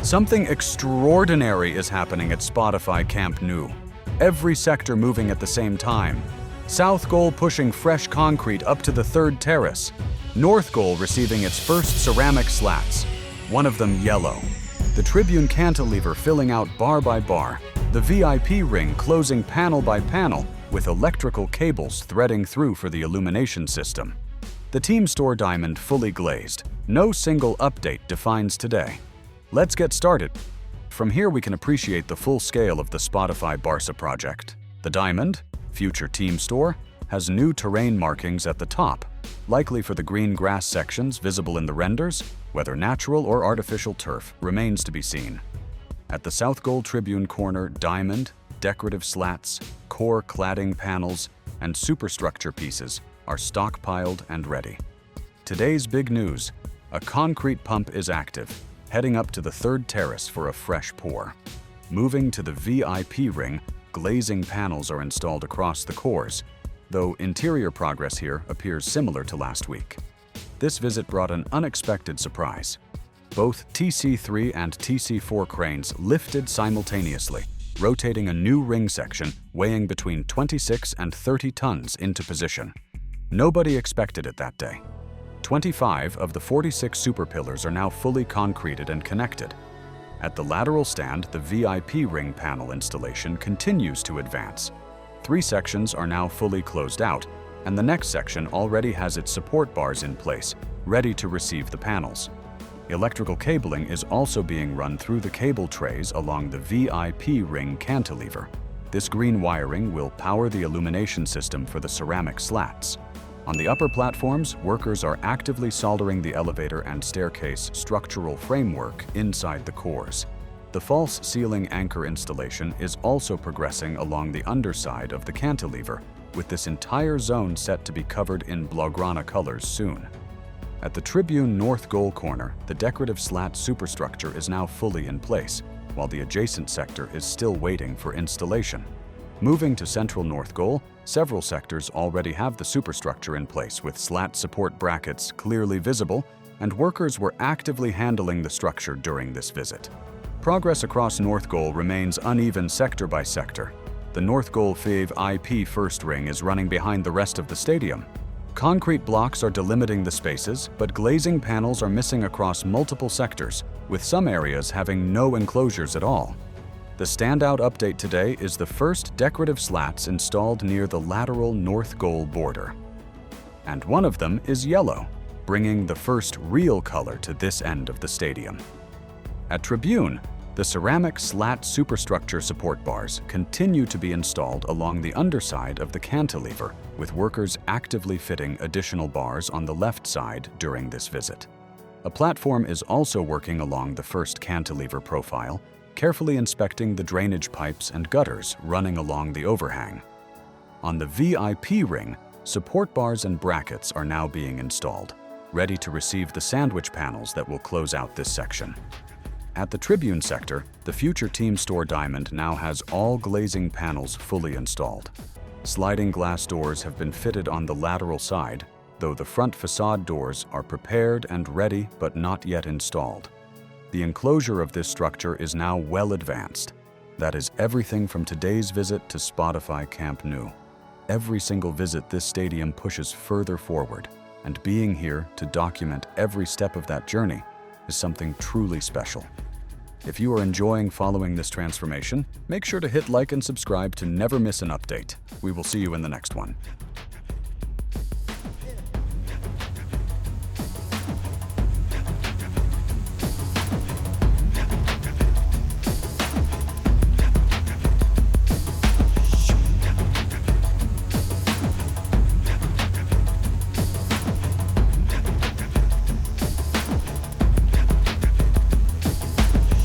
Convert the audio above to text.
Something extraordinary is happening at Spotify Camp Nou. Every sector moving at the same time. South goal pushing fresh concrete up to the third terrace. North goal receiving its first ceramic slats, one of them yellow. The tribune cantilever filling out bar by bar. The VIP ring closing panel by panel with electrical cables threading through for the illumination system. The team store diamond fully glazed. No single update defines today. Let's get started. From here we can appreciate the full scale of the Spotify Barca project. The diamond, future team store, has new terrain markings at the top, likely for the green grass sections visible in the renders. Whether natural or artificial turf remains to be seen. At the South Goal Tribune corner, diamond, decorative slats, core cladding panels, and superstructure pieces are stockpiled and ready. Today's big news: a concrete pump is active, heading up to the third terrace for a fresh pour. Moving to the VIP ring, glazing panels are installed across the cores, though interior progress here appears similar to last week. This visit brought an unexpected surprise. Both TC3 and TC4 cranes lifted simultaneously, rotating a new ring section weighing between 26 and 30 tons into position. Nobody expected it that day. 25 of the 46 super pillars are now fully concreted and connected. At the lateral stand, the VIP ring panel installation continues to advance. 3 sections are now fully closed out, and the next section already has its support bars in place, ready to receive the panels. Electrical cabling is also being run through the cable trays along the VIP ring cantilever. This green wiring will power the illumination system for the ceramic slats. On the upper platforms, workers are actively soldering the elevator and staircase structural framework inside the cores. The false ceiling anchor installation is also progressing along the underside of the cantilever, with this entire zone set to be covered in Blaugrana colors soon. At the Tribune North Goal corner, the decorative slat superstructure is now fully in place, while the adjacent sector is still waiting for installation. Moving to Central North Goal, several sectors already have the superstructure in place with slat support brackets clearly visible, and workers were actively handling the structure during this visit. Progress across North Goal remains uneven sector by sector. The North Goal VIP first ring is running behind the rest of the stadium. Concrete blocks are delimiting the spaces, but glazing panels are missing across multiple sectors, with some areas having no enclosures at all. The standout update today is the first decorative slats installed near the lateral North Goal border. And one of them is yellow, bringing the first real color to this end of the stadium. At Tribune, the ceramic slat superstructure support bars continue to be installed along the underside of the cantilever, with workers actively fitting additional bars on the left side during this visit. A platform is also working along the first cantilever profile, carefully inspecting the drainage pipes and gutters running along the overhang. On the VIP ring, support bars and brackets are now being installed, ready to receive the sandwich panels that will close out this section. At the Tribune sector, the future team store diamond now has all glazing panels fully installed. Sliding glass doors have been fitted on the lateral side, though the front facade doors are prepared and ready but not yet installed. The enclosure of this structure is now well advanced. That is everything from today's visit to Spotify Camp Nou. Every single visit this stadium pushes further forward, and being here to document every step of that journey is something truly special. If you are enjoying following this transformation, make sure to hit like and subscribe to never miss an update. We will see you in the next one.